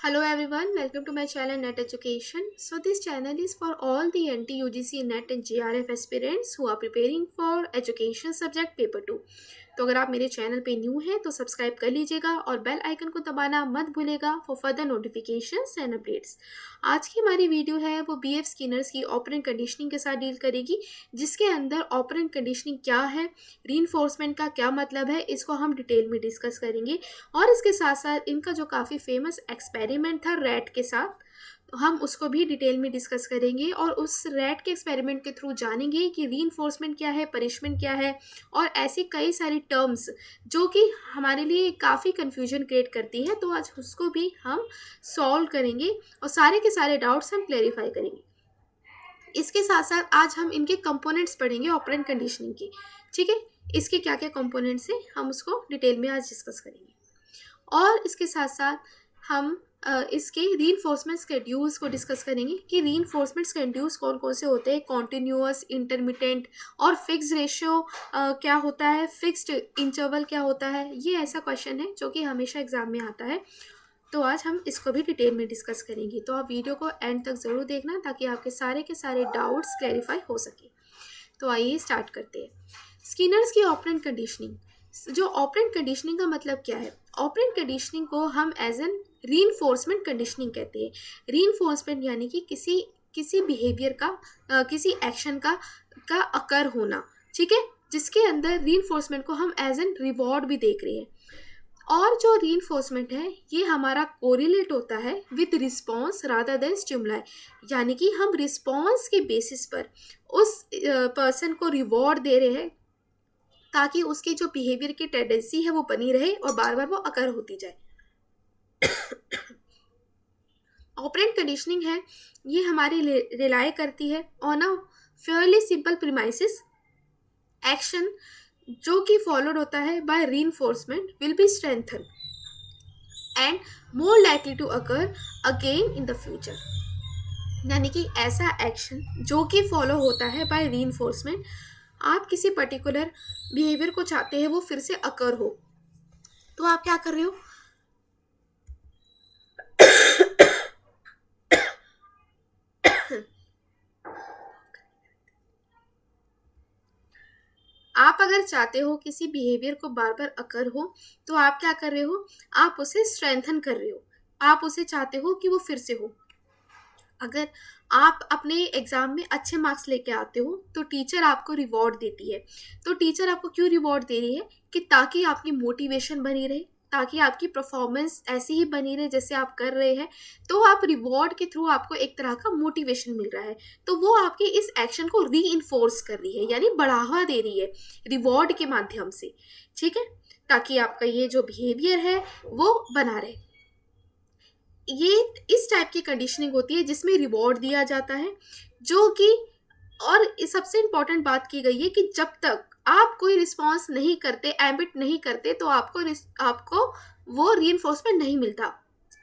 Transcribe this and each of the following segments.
Hello everyone, welcome to my channel Net Education. So this channel is for all the NT UGC NET and JRF aspirants who are preparing for education subject paper 2. तो अगर आप मेरे channel पे new हैं तो subscribe कर लीजिएगा और बेल आइकन को दबाना मत भूलेगा for further notifications and updates. आज की हमारी वीडियो है वो बीएफ स्किनर्स की ऑपरेंट कंडीशनिंग के साथ डील करेगी, जिसके अंदर ऑपरेंट कंडीशनिंग क्या है, रीइंफोर्समेंट का क्या मतलब है, इसको हम डिटेल में डिस्कस करेंगे। और इसके साथ साथ इनका जो काफ़ी फेमस एक्सपेरिमेंट था रैट के साथ, हम उसको भी डिटेल में डिस्कस करेंगे और उस रैट के एक्सपेरिमेंट के थ्रू जानेंगे कि रीइंफोर्समेंट क्या है, पनिशमेंट क्या है और ऐसी कई सारी टर्म्स जो कि हमारे लिए काफ़ी कन्फ्यूजन क्रिएट करती है। तो आज उसको भी हम सॉल्व करेंगे और सारे के सारे डाउट्स हम क्लेरिफाई करेंगे। इसके साथ साथ आज हम इनके कंपोनेंट्स पढ़ेंगे ऑपरेंट कंडीशनिंग की। ठीक है, इसके क्या क्या कंपोनेंट्स हैं हम उसको डिटेल में आज डिस्कस करेंगे। और इसके साथ साथ हम इसके रीइंफोर्समेंट स्केड्यूल्स को डिस्कस करेंगे कि रीइंफोर्समेंट स्केड्यूल्स कौन कौन से होते हैं, कॉन्टिन्यूअस, इंटरमिटेंट और फिक्स रेशियो क्या होता है, फिक्स्ड इंटरवल क्या होता है। ये ऐसा क्वेश्चन है जो कि हमेशा एग्जाम में आता है, तो आज हम इसको भी डिटेल में डिस्कस करेंगे। तो आप वीडियो को एंड तक ज़रूर देखना ताकि आपके सारे के सारे डाउट्स क्लैरिफाई हो सके। तो आइए स्टार्ट करते हैं। स्किनर्स की ऑपरेंट कंडीशनिंग। जो ऑपरेंट कंडीशनिंग का मतलब क्या है, ऑपरेंट कंडीशनिंग को हम एज एन रीइंफोर्समेंट कंडीशनिंग कहते हैं। रीइंफोर्समेंट यानी कि किसी बिहेवियर का किसी एक्शन का अकर होना, ठीक है, जिसके अंदर रीइंफोर्समेंट को हम एज एन रिवॉर्ड भी देख रहे हैं। और जो रीइंफोर्समेंट है ये हमारा कोरिलेट होता है with response rather than stimuli, यानी कि हम रिस्पॉन्स के बेसिस पर उस पर्सन को रिवॉर्ड दे रहे हैं ताकि उसकी जो बिहेवियर की टेंडेंसी है वो बनी रहे और बार बार वो अकर होती जाए। ऑपरेंट कंडीशनिंग है ये हमारी रिलाई करती है on a fairly simple premises. Action जो कि फॉलोड होता है by reinforcement will be strengthen and more likely to occur again in the future. यानी कि ऐसा एक्शन जो कि फॉलो होता है बाय रीइंफोर्समेंट, आप किसी पर्टिकुलर बिहेवियर को चाहते हैं वो फिर से अकर हो, तो आप क्या कर रहे हो, आप अगर चाहते हो किसी बिहेवियर को बार बार अकर हो तो आप क्या कर रहे हो, आप उसे स्ट्रेंथन कर रहे हो, आप उसे चाहते हो कि वो फिर से हो। अगर आप अपने एग्ज़ाम में अच्छे मार्क्स लेके आते हो तो टीचर आपको रिवॉर्ड देती है। तो टीचर आपको क्यों रिवॉर्ड दे रही है कि ताकि आपकी मोटिवेशन बनी रहे, ताकि आपकी परफॉर्मेंस ऐसी ही बनी रहे जैसे आप कर रहे हैं। तो आप रिवॉर्ड के थ्रू आपको एक तरह का मोटिवेशन मिल रहा है, तो वो आपके इस एक्शन को रीइंफोर्स कर रही है, यानी बढ़ावा दे रही है रिवॉर्ड के माध्यम से। ठीक है, ताकि आपका ये जो बिहेवियर है वो बना रहे। ये इस टाइप की कंडीशनिंग होती है जिसमें रिवॉर्ड दिया जाता है, जो कि और सबसे इम्पॉर्टेंट बात की गई है कि जब तक आप कोई रिस्पॉन्स नहीं करते, एमिट नहीं करते, तो आपको वो रीइंफोर्समेंट नहीं मिलता।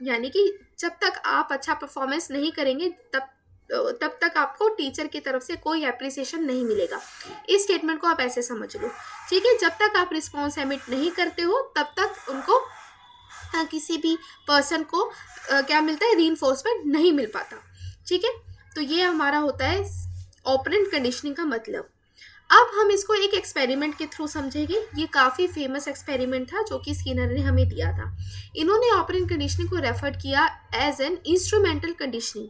यानी कि जब तक आप अच्छा परफॉर्मेंस नहीं करेंगे तब तक आपको टीचर की तरफ से कोई एप्रिसिएशन नहीं मिलेगा। इस स्टेटमेंट को आप ऐसे समझ लो, ठीक है। जब तक आप रिस्पॉन्स एमिट नहीं करते हो तब तक उनको किसी भी पर्सन को क्या मिलता है, रीइंफोर्समेंट नहीं मिल पाता। ठीक है, तो ये हमारा होता है ऑपरेंट कंडीशनिंग का मतलब। अब हम इसको एक एक्सपेरिमेंट के थ्रू समझेंगे। ये काफ़ी फेमस एक्सपेरिमेंट था जो कि स्किनर ने हमें दिया था। इन्होंने ऑपरेंट कंडीशनिंग को रेफर किया एज एन इंस्ट्रूमेंटल कंडीशनिंग,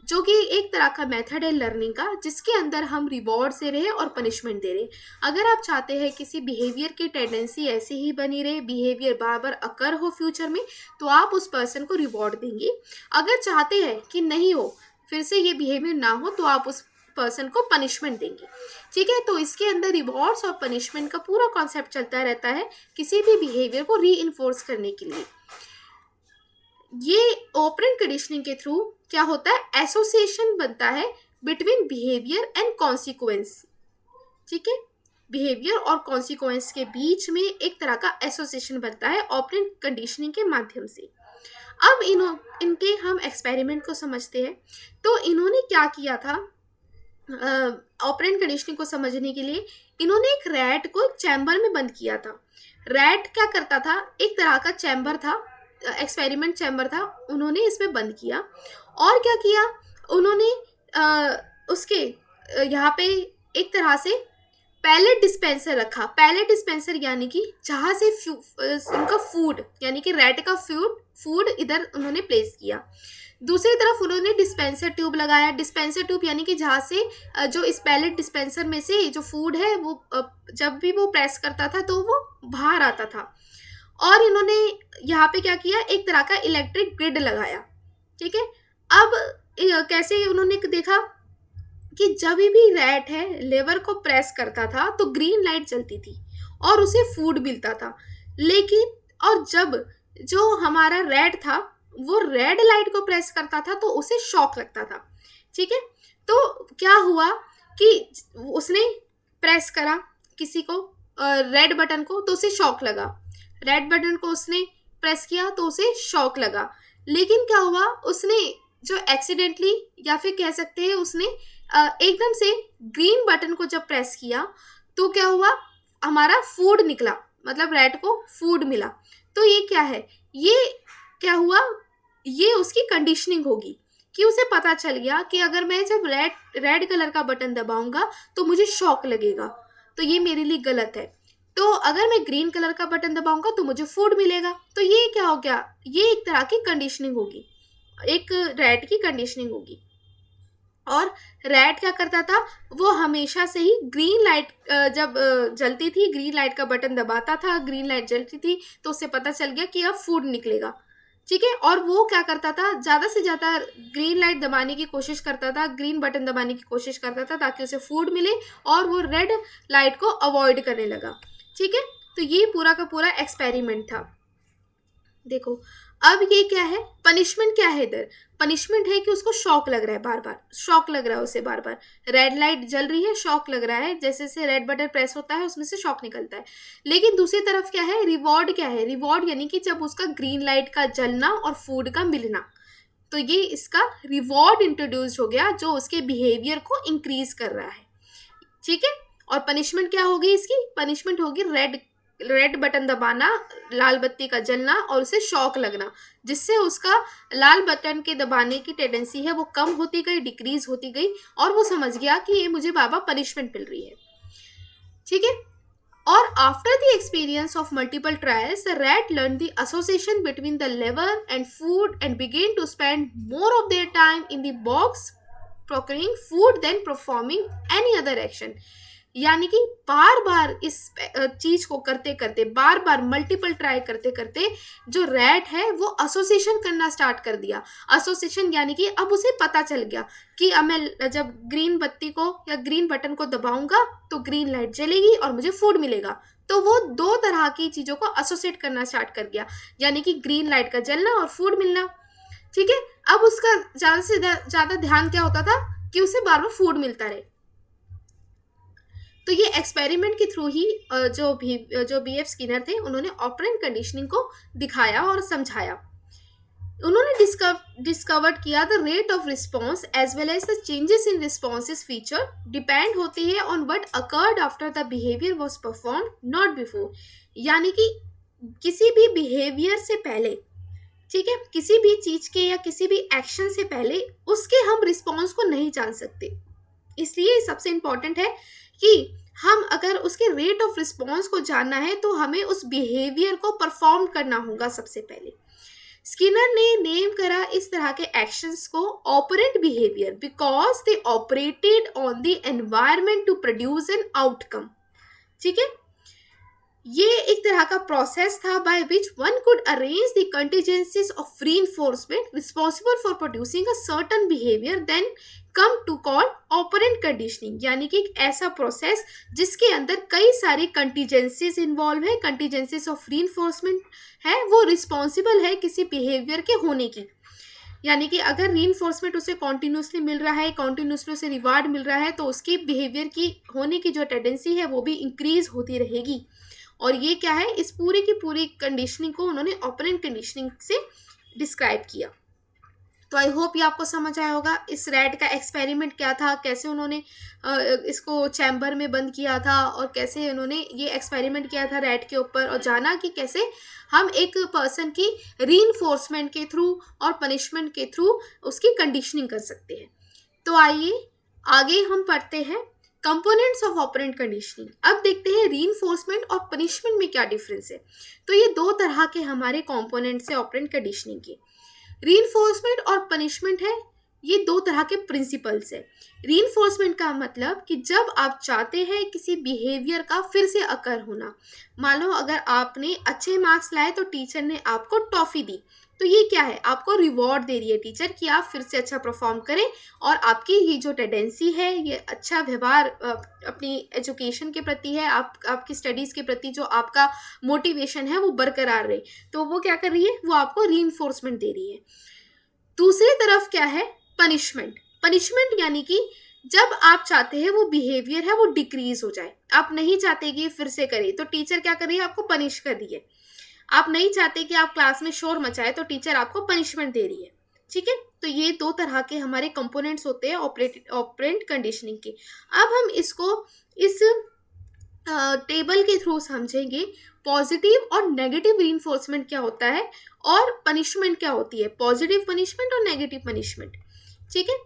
जो कि एक तरह का मेथड है लर्निंग का, जिसके अंदर हम रिवॉर्ड दे रहे और पनिशमेंट दे रहे। अगर आप चाहते हैं किसी बिहेवियर की टेंडेंसी ऐसे ही बनी रहे, बिहेवियर बार बार अकर हो फ्यूचर में, तो आप उस पर्सन को रिवॉर्ड देंगे। अगर चाहते हैं कि नहीं हो, फिर से ये बिहेवियर ना हो, तो आप उस पर्सन को पनिशमेंट देंगे। ठीक है, तो इसके अंदर रिवॉर्ड्स और पनिशमेंट का पूरा कॉन्सेप्ट चलता रहता है किसी भी बिहेवियर को रीइंफोर्स करने के लिए। ये ऑपरेंट कंडीशनिंग के थ्रू क्या होता है, एसोसिएशन बनता है बिटवीन बिहेवियर एंड कॉन्सिक्वेंस। ठीक है, बिहेवियर और कॉन्सिक्वेंस के बीच में एक तरह का एसोसिएशन बनता है ऑपरेंट कंडीशनिंग के माध्यम से। अब इनके हम एक्सपेरिमेंट को समझते हैं। तो इन्होंने क्या किया था, ऑपरेंट कंडीशनिंग को समझने के लिए इन्होंने एक रैट को एक चैम्बर में बंद किया था। रैट क्या करता था, एक तरह का चैम्बर था एक्सपेरिमेंट चैम्बर था उन्होंने इसमें बंद किया। और क्या किया उन्होंने, उसके यहाँ पे एक तरह से पैलेट डिस्पेंसर रखा। पैलेट डिस्पेंसर यानी कि जहाँ से उनका फूड यानी कि रैट का फूड इधर उन्होंने प्लेस किया। दूसरी तरफ उन्होंने डिस्पेंसर ट्यूब लगाया। डिस्पेंसर ट्यूब यानी कि जहाँ से जो इस पैलेट डिस्पेंसर में से जो फूड है वो जब भी वो प्रेस करता था तो वो बाहर आता था। और इन्होंने यहाँ पे क्या किया, एक तरह का इलेक्ट्रिक ग्रिड लगाया। ठीक है, अब कैसे उन्होंने देखा कि जब भी रैट है लेवर को प्रेस करता था तो ग्रीन लाइट जलती थी और उसे फूड मिलता था। लेकिन और जब जो हमारा रैट था वो रेड लाइट को प्रेस करता था तो उसे शॉक लगता था। ठीक है, तो क्या हुआ कि उसने प्रेस करा किसी को रेड बटन को तो उसे शॉक लगा। रेड बटन को उसने प्रेस किया तो उसे शॉक लगा। लेकिन क्या हुआ, उसने जो एक्सीडेंटली या फिर कह सकते हैं उसने एकदम से ग्रीन बटन को जब प्रेस किया तो क्या हुआ, हमारा फूड निकला, मतलब रैट को फूड मिला। तो ये क्या है, ये क्या हुआ, ये उसकी कंडीशनिंग होगी कि उसे पता चल गया कि अगर मैं जब रेड कलर का बटन दबाऊंगा तो मुझे शॉक लगेगा, तो ये मेरे लिए गलत है। तो अगर मैं ग्रीन कलर का बटन दबाऊंगा तो मुझे फूड मिलेगा। तो ये क्या हो गया, ये एक तरह की कंडीशनिंग होगी, एक रैट की कंडीशनिंग होगी। और रैट क्या करता था, वो हमेशा से ही ग्रीन लाइट जब जलती थी, ग्रीन लाइट का बटन दबाता था, ग्रीन लाइट जलती थी तो उससे पता चल गया कि अब फूड निकलेगा। ठीक है, और वो क्या करता था, ज़्यादा से ज़्यादा ग्रीन लाइट दबाने की कोशिश करता था, ग्रीन बटन दबाने की कोशिश करता था ताकि उसे फूड मिले, और वो रेड लाइट को अवॉइड करने लगा। ठीक है, तो ये पूरा का पूरा एक्सपेरिमेंट था। देखो अब ये क्या है, पनिशमेंट क्या है इधर, पनिशमेंट है कि उसको शॉक लग रहा है, बार बार शॉक लग रहा है उसे, बार बार रेड लाइट जल रही है, शॉक लग रहा है, जैसे जैसे रेड बटन प्रेस होता है उसमें से शॉक निकलता है। लेकिन दूसरी तरफ क्या है, रिवॉर्ड क्या है, रिवॉर्ड यानी कि जब उसका ग्रीन लाइट का जलना और फूड का मिलना, तो ये इसका रिवॉर्ड इंट्रोड्यूस हो गया जो उसके बिहेवियर को इंक्रीज कर रहा है। ठीक है, और पनिशमेंट क्या होगी इसकी, पनिशमेंट होगी रेड बटन दबाना, लाल बत्ती का जलना और उसे शॉक लगना, जिससे उसका लाल बटन के दबाने की टेंडेंसी है वो कम होती गई, डिक्रीज होती गई, और वो समझ गया कि ये मुझे बाबा पनिशमेंट मिल रही है। ठीक है, और after the experience of multiple trials the rat learn the association between the lever and food and begin to spend more of their time in the box procuring food than performing any other action। यानी कि बार बार इस चीज को करते करते, बार बार multiple try करते करते जो रैट है वो एसोसिएशन करना स्टार्ट कर दिया। एसोसिएशन यानी कि अब उसे पता चल गया कि अब मैं जब ग्रीन बत्ती को या ग्रीन बटन को दबाऊंगा तो ग्रीन लाइट जलेगी और मुझे फूड मिलेगा। तो वो दो तरह की चीजों को एसोसिएट करना स्टार्ट कर गया, यानी कि ग्रीन लाइट का जलना और फूड मिलना। ठीक है, अब उसका ज्यादा से ज्यादा ध्यान क्या होता था कि उसे बार बार फूड मिलता रहे। तो ये एक्सपेरिमेंट के थ्रू ही जो बीएफ स्किनर थे उन्होंने ऑपरेंट कंडीशनिंग को दिखाया और समझाया। उन्होंने डिस्कवर्ड किया the rate of response as well as the changes in responses feature depend होती है on what occurred after the behaviour was performed not before. यानी कि किसी भी बिहेवियर से पहले, ठीक है, किसी भी चीज के या किसी भी एक्शन से पहले उसके हम रिस्पॉन्स को नहीं जान सकते। इसलिए सबसे इंपॉर्टेंट है कि हम अगर उसके रेट ऑफ रिस्पॉन्स को जानना है तो हमें उस बिहेवियर को परफॉर्म करना होगा सबसे पहले। स्किनर ने नेम करा इस तरह के एक्शंस को operant behaviour because they operated on the environment to produce an outcome. ठीक है, ये एक तरह का प्रोसेस था by which one could arrange the contingencies of reinforcement responsible for producing a certain behaviour then come to call operant conditioning. यानी कि एक ऐसा प्रोसेस जिसके अंदर कई सारी कंटीजेंसीज इन्वॉल्व है, कंटीजेंसीज ऑफ रीइंफोर्समेंट है, वो रिस्पॉन्सिबल है किसी बिहेवियर के होने की। यानी कि अगर रीइंफोर्समेंट उसे कॉन्टिन्यूसली मिल रहा है, कॉन्टिन्यूसली उसे रिवार्ड मिल रहा है, तो उसकी बिहेवियर की होने की जो टेंडेंसी है वो भी इंक्रीज होती रहेगी। और ये क्या है, इस पूरी की पूरी कंडीशनिंग को उन्होंने ऑपरेंट कंडीशनिंग से डिस्क्राइब किया। तो आई होप ये आपको समझ आया होगा इस रैट का एक्सपेरिमेंट क्या था, कैसे उन्होंने इसको चैम्बर में बंद किया था और कैसे उन्होंने ये एक्सपेरिमेंट किया था रैट के ऊपर, और जाना कि कैसे हम एक पर्सन की रीइंफोर्समेंट के थ्रू और पनिशमेंट के थ्रू उसकी कंडीशनिंग कर सकते हैं। तो आइए आगे हम पढ़ते हैं कंपोनेंट्स ऑफ ऑपरेंट कंडीशनिंग। अब देखते हैं रीइंफोर्समेंट और पनिशमेंट में क्या डिफरेंस है। तो ये दो तरह के हमारे कंपोनेंट्स है ऑपरेंट कंडीशनिंग के। रीइंफोर्समेंट और पनिशमेंट है, ये दो तरह के प्रिंसिपल्स है। रीइंफोर्समेंट का मतलब कि जब आप चाहते हैं किसी बिहेवियर का फिर से अकर होना, मान लो अगर आपने अच्छे मार्क्स लाए तो टीचर ने आपको टॉफी दी, तो ये क्या है, आपको रिवॉर्ड दे रही है टीचर कि आप फिर से अच्छा परफॉर्म करें और आपकी ये जो टेंडेंसी है, ये अच्छा व्यवहार अपनी एजुकेशन के प्रति है, आपकी स्टडीज़ के प्रति जो आपका मोटिवेशन है वो बरकरार रहे, तो वो क्या कर रही है, वो आपको रीइंफोर्समेंट दे रही है। दूसरी तरफ क्या है, पनिशमेंट। पनिशमेंट यानी कि जब आप चाहते हैं वो बिहेवियर है वो डिक्रीज हो जाए, आप नहीं चाहते कि फिर से करे, तो टीचर क्या कर रही है, आपको पनिश कर रही है। आप नहीं चाहते कि आप क्लास में शोर मचाए, तो टीचर आपको पनिशमेंट दे रही है। ठीक है, तो ये दो तरह के हमारे कंपोनेंट्स होते हैं ऑपरेंट कंडीशनिंग के। अब हम इसको इस टेबल के थ्रू समझेंगे, पॉजिटिव और नेगेटिव रीइंफोर्समेंट क्या होता है और पनिशमेंट क्या होती है, पॉजिटिव पनिशमेंट और नेगेटिव पनिशमेंट। ठीक है,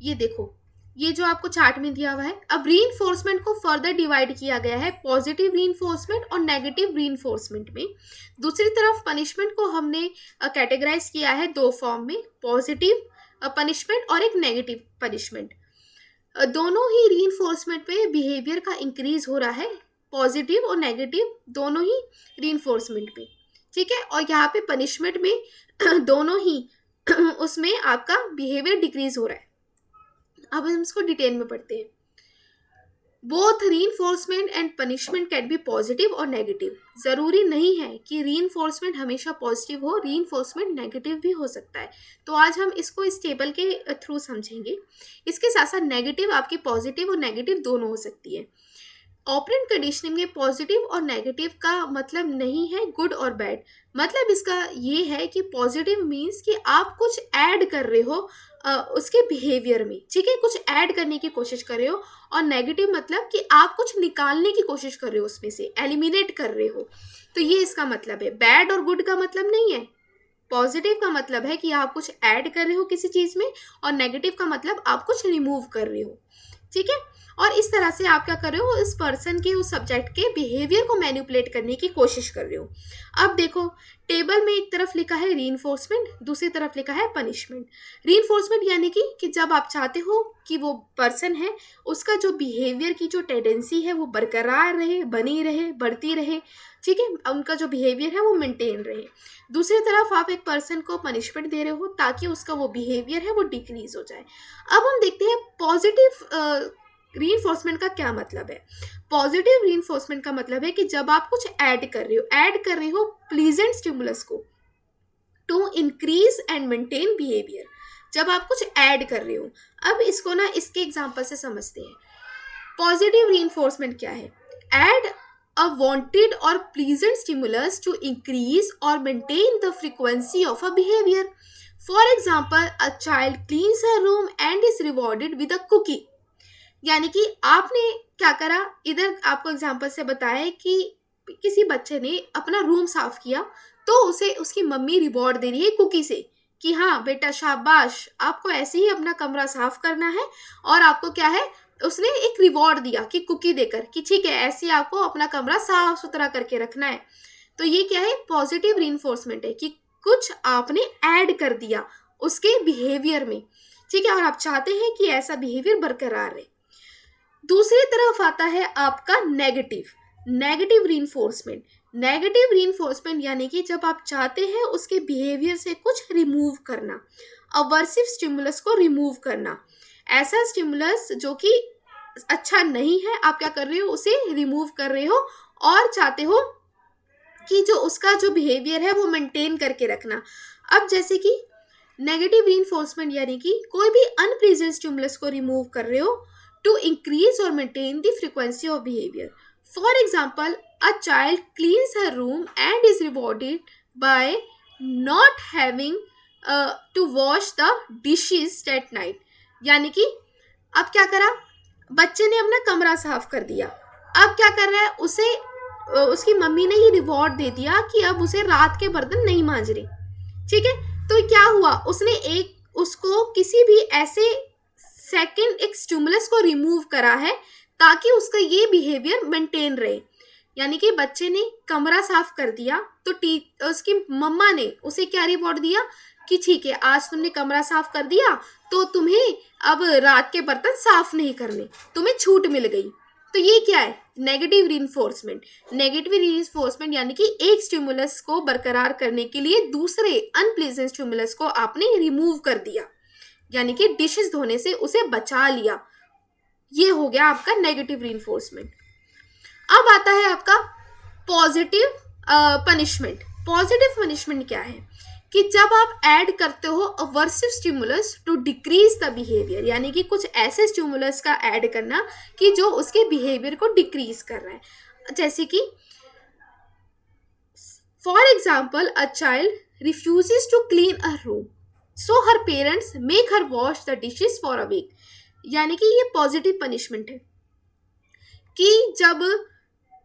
ये देखो, ये जो आपको चार्ट में दिया हुआ है। अब रीइंफोर्समेंट को फर्दर डिवाइड किया गया है पॉजिटिव रीइंफोर्समेंट और नेगेटिव रीइंफोर्समेंट में। दूसरी तरफ पनिशमेंट को हमने कैटेगराइज किया है दो फॉर्म में, पॉजिटिव पनिशमेंट और एक नेगेटिव पनिशमेंट। दोनों ही रीइंफोर्समेंट पे बिहेवियर का इंक्रीज हो रहा है, पॉजिटिव और नेगेटिव दोनों ही रीइंफोर्समेंट पे। ठीक है, और यहाँ पे पनिशमेंट में दोनों ही उसमें आपका बिहेवियर डिक्रीज हो रहा है। अब हम इसको डिटेल में पढ़ते हैं। Both reinforcement and punishment can be positive और नेगेटिव। जरूरी नहीं है कि रीइंफोर्समेंट हमेशा पॉजिटिव हो, रीइंफोर्समेंट नेगेटिव भी हो सकता है। तो आज हम इसको इस टेबल के थ्रू समझेंगे। इसके साथ साथ नेगेटिव आपकी पॉजिटिव और नेगेटिव दोनों हो सकती है। ऑपरेंट कंडीशनिंग में पॉजिटिव और नेगेटिव का मतलब नहीं है गुड और बैड, मतलब इसका ये है कि पॉजिटिव मीन्स कि आप कुछ ऐड कर रहे हो उसके बिहेवियर में, ठीक है, कुछ ऐड करने की कोशिश कर रहे हो। और नेगेटिव मतलब कि आप कुछ निकालने की कोशिश कर रहे हो, उसमें से एलिमिनेट कर रहे हो। तो ये इसका मतलब है। बैड और गुड का मतलब नहीं है। पॉजिटिव का मतलब है कि आप कुछ ऐड कर रहे हो किसी चीज़ में, और नेगेटिव का मतलब आप कुछ रिमूव कर रहे हो। ठीक है, और इस तरह से आप क्या कर रहे हो, इस पर्सन के, उस सब्जेक्ट के बिहेवियर को मैनिपुलेट करने की कोशिश कर रहे हो। अब देखो, टेबल में एक तरफ लिखा है रीइंफोर्समेंट, दूसरी तरफ लिखा है पनिशमेंट। रीइंफोर्समेंट यानी कि जब आप चाहते हो कि वो पर्सन है उसका जो बिहेवियर की जो टेंडेंसी है वो बरकरार रहे, बनी रहे, बढ़ती रहे, ठीक है, उनका जो बिहेवियर है वो मेंटेन रहे। दूसरी तरफ आप एक पर्सन को पनिशमेंट दे रहे हो ताकि उसका वो बिहेवियर है वो डिक्रीज हो जाए। अब हम देखते हैं पॉजिटिव रीइंफोर्समेंट का क्या मतलब है। पॉजिटिव रीइंफोर्समेंट का मतलब है कि जब आप कुछ ऐड कर रहे हो प्लीजेंट स्टिमुलस को to increase and maintain behaviour, जब आप कुछ ऐड कर रहे हो। अब इसको ना इसके एग्जांपल से समझते हैं। पॉजिटिव रीइंफोर्समेंट क्या है, add a wanted or pleasant stimulus to increase or maintain the frequency of a behavior. For example, a child cleans her room and is rewarded with a cookie. यानी कि आपने क्या करा, इधर आपको एग्जांपल से बताया कि किसी बच्चे ने अपना रूम साफ किया तो उसे उसकी मम्मी रिवॉर्ड दे रही है कुकी से कि हाँ बेटा शाबाश, आपको ऐसे ही अपना कमरा साफ करना है, और आपको क्या है, उसने एक रिवॉर्ड दिया कि कुकी देकर कि ठीक है ऐसे आपको अपना कमरा साफ सुथरा करके रखना है। तो ये क्या है, पॉजिटिव रीइंफोर्समेंट है कि कुछ आपने ऐड कर दिया उसके बिहेवियर में, ठीक है, और आप चाहते हैं कि ऐसा बिहेवियर बरकरार रहे। दूसरी तरफ आता है आपका नेगेटिव रीइंफोर्समेंट। नेगेटिव रीइंफोर्समेंट यानी कि जब आप चाहते हैं उसके बिहेवियर से कुछ रिमूव करना, अवर्सिव स्टिमुलस को रिमूव करना, ऐसा स्टिमुलस जो कि अच्छा नहीं है, आप क्या कर रहे हो, उसे रिमूव कर रहे हो और चाहते हो कि जो उसका जो बिहेवियर है वो मेंटेन करके रखना। अब जैसे कि नेगेटिव रीइंफोर्समेंट यानी कि कोई भी अनप्लीजेंट स्टिमुलस को रिमूव कर रहे हो टू इंक्रीज और maintain the frequency of behaviour. For example, a child cleans her room and is rewarded by not having to wash the dishes at night. यानी कि अब क्या करा, बच्चे ने अपना कमरा साफ कर दिया। अब क्या कर रहा है, उसे उसकी मम्मी ने ही रिवॉर्ड दे दिया कि अब उसे रात के बर्तन नहीं मांजने। ठीक है, तो क्या हुआ, उसने एक उसको किसी भी ऐसे सेकंड एक स्टिमुलस को रिमूव करा है ताकि उसका ये बिहेवियर मेंटेन रहे। यानी कि बच्चे ने कमरा साफ कर दिया तो उसकी मम्मा ने उसे क्या रिवॉर्ड दिया कि ठीक है, आज तुमने कमरा साफ कर दिया तो तुम्हें अब रात के बर्तन साफ नहीं करने, तुम्हें छूट मिल गई। तो ये क्या है, नेगेटिव रीइंफोर्समेंट। नेगेटिव रीइंफोर्समेंट यानी कि एक स्टिमुलस को बरकरार करने के लिए दूसरे अनप्लेजेंट स्टिमुलस को आपने रिमूव कर दिया, यानी कि डिशेस धोने से उसे बचा लिया। ये हो गया आपका नेगेटिव रीइंफोर्समेंट। अब आता है आपका पॉजिटिव पनिशमेंट। पॉजिटिव पनिशमेंट क्या है कि जब आप ऐड करते हो aversive stimulus to decrease the behaviour, यानी कि कुछ ऐसे स्टिमुलस का ऐड करना कि जो उसके बिहेवियर को डिक्रीज कर रहा है। जैसे कि for example a child refuses to clean a room so her parents make her wash the dishes for a week. यानी कि ये पॉजिटिव पनिशमेंट है कि जब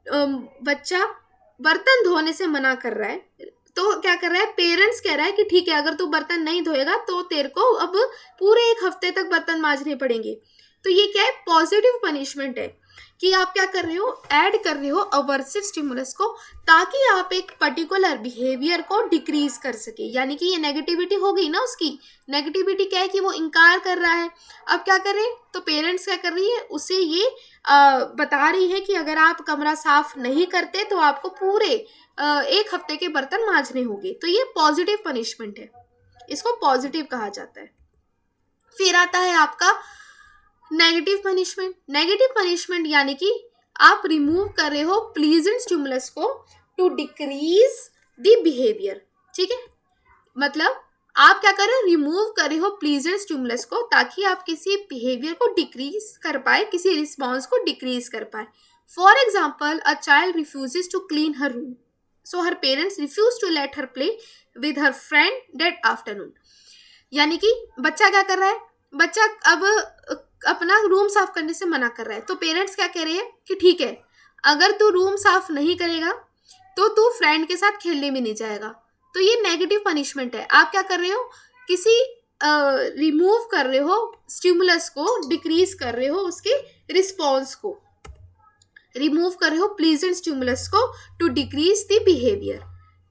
बच्चा बर्तन धोने से मना कर रहा है तो क्या कर रहा है, पेरेंट्स कह रहा है कि ठीक है, अगर तू बर्तन नहीं धोएगा तो तेरे को अब पूरे एक हफ्ते तक बर्तन मांजने पड़ेंगे। तो ये क्या है, पॉजिटिव पनिशमेंट है कि आप क्या कर रहे हो, ऐड कर रहे हो अवर्सिव स्टिमुलस को ताकि आप एक पर्टिकुलर बिहेवियर को डिक्रीज कर सके। यानी कि ये नेगेटिविटी हो गई ना, उसकी नेगेटिविटी क्या है कि वो इनकार कर रहा है। अब क्या कर रहे हैं, तो पेरेंट्स क्या कर रही है, उसे ये बता रही है कि अगर आप कमरा साफ नहीं करते तो आपको पूरे एक हफ्ते के बर्तन मांजने होंगे। तो ये पॉजिटिव पनिशमेंट है, इसको पॉजिटिव कहा जाता है। फिर आता है आपका नेगेटिव पनिशमेंट। नेगेटिव पनिशमेंट यानी कि आप रिमूव कर रहे हो प्लीजेंट स्टिमुलस को टू डिक्रीज द बिहेवियर। ठीक है, मतलब आप क्या कर रहे हो, रिमूव कर रहे हो प्लीजेंट स्टिमुलस को ताकि आप किसी बिहेवियर को डिक्रीज कर पाए, किसी रिस्पॉन्स को डिक्रीज कर पाए। For example a child refuses to clean her room so her parents refuse to let her play with her friend that afternoon. यानी कि बच्चा क्या कर रहा है, बच्चा अब अपना रूम साफ करने से मना कर रहा है, तो पेरेंट्स क्या कह रहे हैं कि ठीक है, अगर तू रूम साफ नहीं करेगा तो तू फ्रेंड के साथ खेलने भी नहीं जाएगा। तो ये नेगेटिव पनिशमेंट है। आप क्या कर रहे हो, किसी रिमूव कर रहे हो स्टिमुलस को, डिक्रीज कर रहे हो उसके रिस्पॉन्स को, रिमूव कर रहे हो प्लीजेंट स्टिमुलस को टू डिक्रीज द बिहेवियर।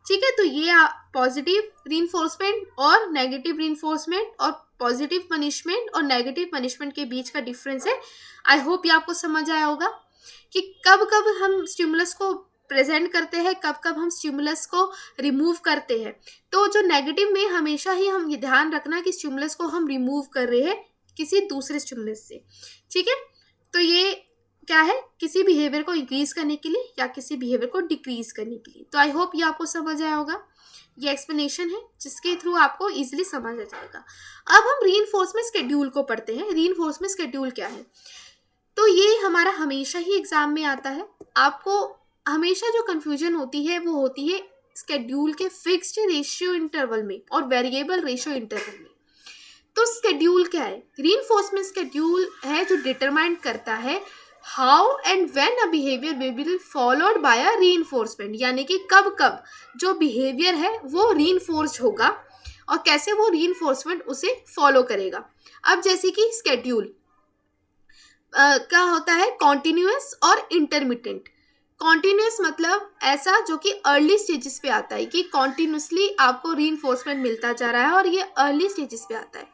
ठीक है, तो ये पॉजिटिव रीइंफोर्समेंट और नेगेटिव रीइंफोर्समेंट और पॉजिटिव पनिशमेंट और नेगेटिव पनिशमेंट के बीच का डिफरेंस है। आई होप ये आपको समझ आया होगा कि कब कब हम स्टिमुलस को प्रेजेंट करते हैं, कब कब हम स्टिमुलस को रिमूव करते हैं। तो जो नेगेटिव में हमेशा ही हम ये ध्यान रखना कि स्टिमुलस को हम रिमूव कर रहे हैं किसी दूसरे स्टिमुलस से। ठीक है, तो ये क्या है, किसी बिहेवियर को इंक्रीज करने के लिए या किसी बिहेवियर को डिक्रीज करने के लिए। तो आई होप ये आपको समझ आया होगा। ये एक्सप्लेनेशन है जिसके थ्रू आपको इजीली समझ आ जाएगा। अब हम रीइंफोर्समेंट शेड्यूल को पढ़ते हैं। रीइंफोर्समेंट शेड्यूल क्या है, तो ये हमारा हमेशा ही एग्जाम में आता है। आपको हमेशा जो कंफ्यूजन होती है वो होती है शेड्यूल के फिक्स्ड रेशियो इंटरवल में और वेरिएबल रेशियो इंटरवल में। तो शेड्यूल क्या है, रीइंफोर्समेंट शेड्यूल है जो डिटरमाइन करता है how and when a behaviour will be followed by a reinforcement. यानी कि कब कब जो बिहेवियर है वो रीइंफोर्स्ड होगा और कैसे वो रीइंफोर्समेंट उसे फॉलो करेगा। अब जैसे कि शेड्यूल क्या होता है, कॉन्टिन्यूअस और इंटरमिटेंट। कॉन्टिन्यूअस मतलब ऐसा जो कि अर्ली स्टेजेस पे आता है, कि कॉन्टिन्यूसली आपको रीइंफोर्समेंट मिलता जा रहा है और ये अर्ली स्टेजेस पे आता है।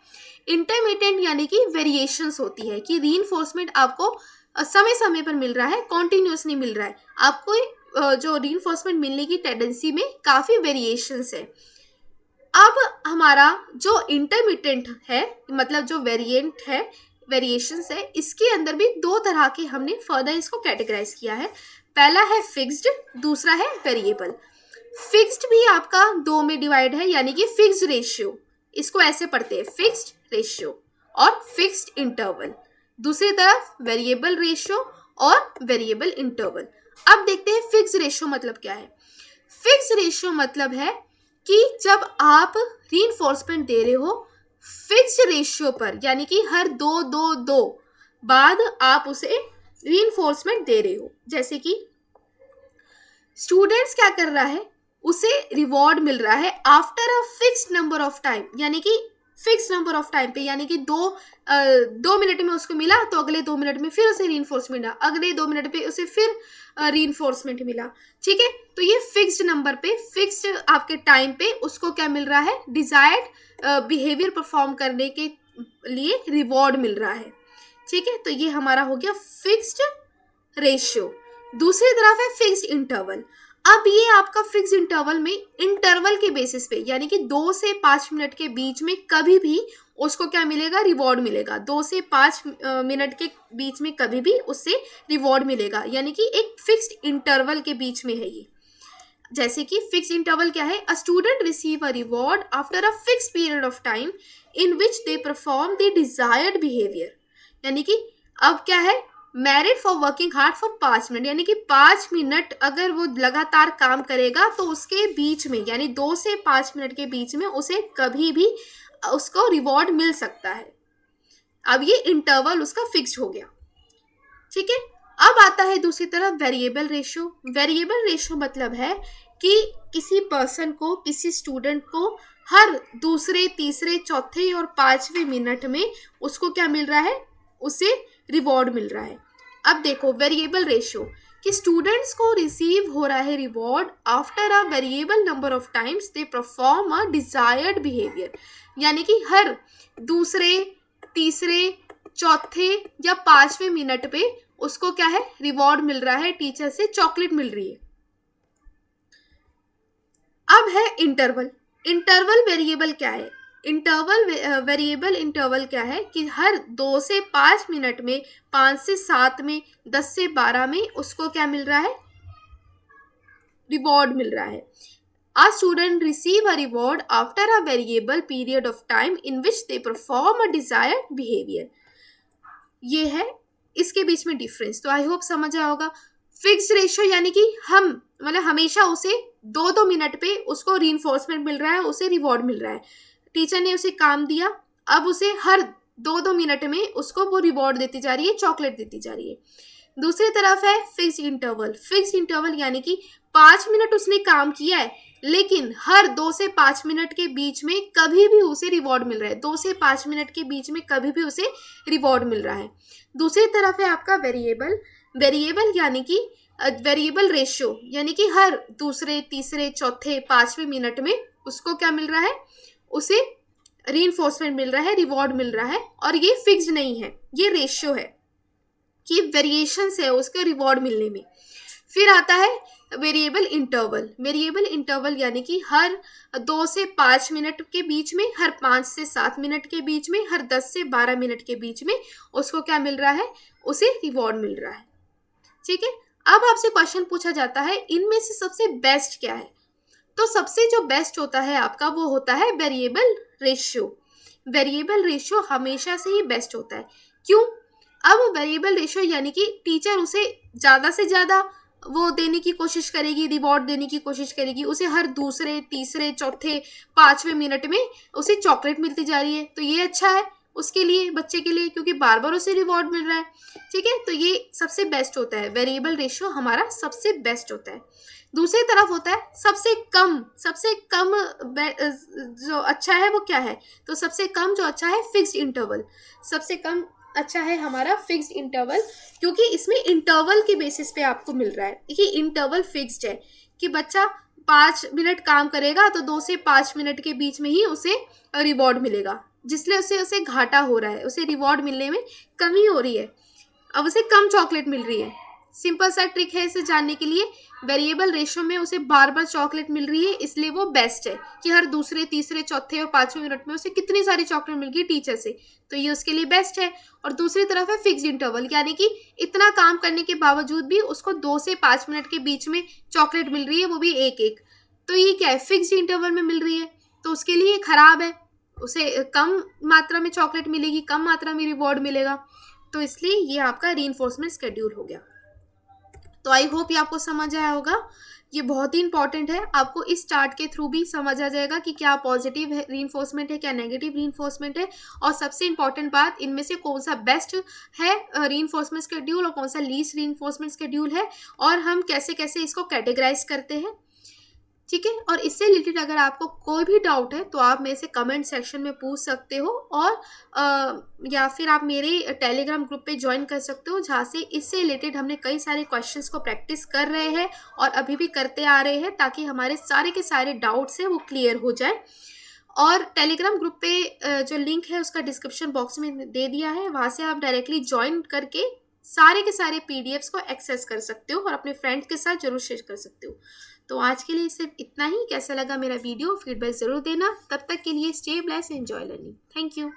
इंटरमिटेंट यानी कि वेरिएशंस होती है, कि रीइंफोर्समेंट आपको समय समय पर मिल रहा है, कॉन्टिन्यूस नहीं मिल रहा है। आपको जो रीइंफोर्समेंट मिलने की टेंडेंसी में काफ़ी वेरिएशंस है। अब हमारा जो इंटरमिटेंट है, मतलब जो वेरिएंट है, वेरिएशंस है, इसके अंदर भी दो तरह के हमने फर्दर इसको कैटेगराइज किया है। पहला है फिक्स्ड, दूसरा है वेरिएबल। फिक्स्ड भी आपका दो में डिवाइड है, यानी कि फिक्स्ड रेशियो, इसको ऐसे पढ़ते हैं फिक्स्ड रेशियो और फिक्स्ड इंटरवल। दूसरी तरफ वेरिएबल रेशियो और वेरिएबल इंटरवल। अब देखते हैं फिक्स्ड रेशियो मतलब क्या है। फिक्स्ड रेशियो मतलब है कि जब आप रीइंफोर्समेंट दे रहे हो फिक्स्ड रेशियो पर, यानी कि हर 2 बाद आप उसे रीइंफोर्समेंट दे रहे हो। जैसे कि स्टूडेंट्स क्या कर रहा है, उसे रिवॉर्ड मिल रहा है after a fixed number of time, यानी कि फिक्स नंबर ऑफ टाइम पे, यानी कि 2 मिनट में उसको मिला तो अगले 2 मिनट में फिर उसे रीइंफोर्समेंट मिला, अगले 2 मिनट पे उसे फिर रीइंफोर्समेंट मिला। ठीक है, तो ये फिक्स्ड नंबर पे, फिक्स्ड आपके टाइम पे उसको क्या मिल रहा है, डिजायर्ड बिहेवियर परफॉर्म करने के लिए रिवॉर्ड मिल रहा है। ठीक है, तो ये हमारा हो गया फिक्स्ड रेशियो। दूसरी तरफ है फिक्स्ड इंटरवल। अब ये आपका फिक्स इंटरवल में इंटरवल के बेसिस पे, यानी कि 2 से 5 मिनट के बीच में कभी भी उसको क्या मिलेगा, रिवॉर्ड मिलेगा। 2 से 5 मिनट के बीच में कभी भी उससे रिवॉर्ड मिलेगा, यानी कि एक फिक्स्ड इंटरवल के बीच में है ये। जैसे कि फिक्स्ड इंटरवल क्या है, a student receive a reward after a fixed period of time in which they perform the desired behaviour. यानी कि अब क्या है, merit for working hard for 5 minute, यानी कि 5 मिनट अगर वो लगातार काम करेगा तो उसके बीच में, यानी 2 से 5 मिनट के बीच में उसे कभी भी उसको रिवॉर्ड मिल सकता है। अब ये इंटरवल उसका फिक्स्ड हो गया। ठीक है, अब आता है दूसरी तरफ वेरिएबल रेशियो। वेरिएबल रेशियो मतलब है कि किसी पर्सन को, किसी स्टूडेंट को हर दूसरे, तीसरे, चौथे और 5वें मिनट में उसको क्या मिल रहा है, उसे रिवॉर्ड मिल रहा है। अब देखो वेरिएबल रेशियो कि स्टूडेंट्स को रिसीव हो रहा है reward after a variable number of times they perform a desired behaviour, यानी कि हर दूसरे, तीसरे, चौथे या 5वें मिनट पे उसको क्या है, रिवॉर्ड मिल रहा है, टीचर से चॉकलेट मिल रही है। अब है इंटरवल। इंटरवल वेरिएबल क्या है, वेरिएबल इंटरवल क्या है कि हर 2 से 5 मिनट में, 5 से 7 में, 10 से 12 में उसको क्या मिल रहा है, रिवॉर्ड मिल रहा है। A student receive a reward after a variable period of time in which they perform a desired behavior। ये है इसके बीच में डिफरेंस। तो आई होप समझ आया होगा। फिक्स रेशियो यानी कि हम मतलब हमेशा उसे 2 मिनट पे उसको रीइंफोर्समेंट मिल रहा है, उसे रिवॉर्ड मिल रहा है। टीचर ने उसे काम दिया, अब उसे हर 2 मिनट में उसको वो रिवॉर्ड देती जा रही है, चॉकलेट देती जा रही है। दूसरी तरफ है फिक्स इंटरवल। फिक्स इंटरवल यानी कि 5 मिनट उसने काम किया है, लेकिन हर 2 से 5 मिनट के बीच में कभी भी उसे रिवॉर्ड मिल रहा है। 2 से 5 मिनट के बीच में कभी भी उसे रिवॉर्ड मिल रहा है। दूसरी तरफ है आपका वेरिएबल। वेरिएबल यानी कि वेरिएबल रेशियो, यानी कि हर दूसरे, तीसरे, चौथे, 5वें मिनट में उसको क्या मिल रहा है, उसे रीइंफोर्समेंट मिल रहा है, रिवॉर्ड मिल रहा है, और ये फिक्स्ड नहीं है, ये रेशियो है कि वेरिएशंस है उसके रिवॉर्ड मिलने में। फिर आता है वेरिएबल इंटरवल। वेरिएबल इंटरवल यानी कि हर 2 से 5 मिनट के बीच में, हर 5 से 7 मिनट के बीच में, हर 10 से 12 मिनट के बीच में उसको क्या मिल रहा है, उसे रिवॉर्ड मिल रहा है। ठीक है, अब आपसे क्वेश्चन पूछा जाता है इनमें से सबसे बेस्ट क्या है। तो सबसे जो बेस्ट होता है आपका वो होता है वेरिएबल रेशियो। वेरिएबल रेशियो हमेशा से ही बेस्ट होता है। क्यों? अब वेरिएबल रेशियो यानी कि टीचर उसे ज़्यादा से ज़्यादा वो देने की कोशिश करेगी, रिवॉर्ड देने की कोशिश करेगी, उसे हर दूसरे, तीसरे, चौथे, 5वें मिनट में उसे चॉकलेट मिलती जा रही है। तो ये अच्छा है उसके लिए, बच्चे के लिए, क्योंकि बार बार उसे रिवॉर्ड मिल रहा है। ठीक है, तो ये सबसे बेस्ट होता है, वेरिएबल रेशियो हमारा सबसे बेस्ट होता है। दूसरी तरफ होता है सबसे कम जो अच्छा है वो क्या है, तो सबसे कम जो अच्छा है फिक्स्ड इंटरवल। सबसे कम अच्छा है हमारा फिक्स्ड इंटरवल, क्योंकि इसमें इंटरवल के बेसिस पे आपको मिल रहा है। देखिए इंटरवल फिक्स्ड है कि बच्चा 5 मिनट काम करेगा तो 2 से 5 मिनट के बीच में ही उसे रिवॉर्ड मिलेगा, जिसलिए उसे घाटा हो रहा है, उसे रिवॉर्ड मिलने में कमी हो रही है, अब उसे कम चॉकलेट मिल रही है। सिंपल सा ट्रिक है इसे जानने के लिए। वेरिएबल रेशियो में उसे बार बार चॉकलेट मिल रही है, इसलिए वो बेस्ट है कि हर दूसरे, तीसरे, चौथे और 5वें मिनट में उसे कितनी सारी चॉकलेट मिल गई टीचर से, तो ये उसके लिए बेस्ट है। और दूसरी तरफ है फिक्स्ड इंटरवल, यानी कि इतना काम करने के बावजूद भी उसको 2 से 5 मिनट के बीच में चॉकलेट मिल रही है, वो भी एक एक। तो ये क्या है, फिक्स्ड इंटरवल में मिल रही है, तो उसके लिए खराब है, उसे कम मात्रा में चॉकलेट मिलेगी, कम मात्रा में रिवॉर्ड मिलेगा। तो इसलिए ये आपका रीइंफोर्समेंट शेड्यूल हो गया। तो तो आई होप ये आपको समझ आया होगा। ये बहुत ही इंपॉर्टेंट है, आपको इस चार्ट के थ्रू भी समझ आ जाएगा कि क्या पॉजिटिव रीइंफोर्समेंट है, क्या नेगेटिव रीइंफोर्समेंट है, और सबसे इंपॉर्टेंट बात, इनमें से कौन सा बेस्ट है रीइंफोर्समेंट शेड्यूल और कौन सा लीस्ट रीइंफोर्समेंट शेड्यूल है, और हम कैसे कैसे इसको कैटेगराइज करते हैं। ठीक है, और इससे रिलेटेड अगर आपको कोई भी डाउट है तो आप मेरे से कमेंट सेक्शन में पूछ सकते हो, और या फिर आप मेरे टेलीग्राम ग्रुप पे ज्वाइन कर सकते हो, जहाँ से इससे रिलेटेड हमने कई सारे क्वेश्चंस को प्रैक्टिस कर रहे हैं और अभी भी करते आ रहे हैं, ताकि हमारे सारे के सारे डाउट्स हैं वो क्लियर हो जाए। और टेलीग्राम ग्रुप पे जो लिंक है उसका डिस्क्रिप्शन बॉक्स में दे दिया है, वहाँ से आप डायरेक्टली ज्वाइन करके सारे के सारे पीडीएफ्स को एक्सेस कर सकते हो और अपने फ्रेंड्स के साथ जरूर शेयर कर सकते हो। तो आज के लिए सिर्फ इतना ही। कैसा लगा मेरा वीडियो, फीडबैक ज़रूर देना। तब तक के लिए stay blessed, enjoy learning. Thank you.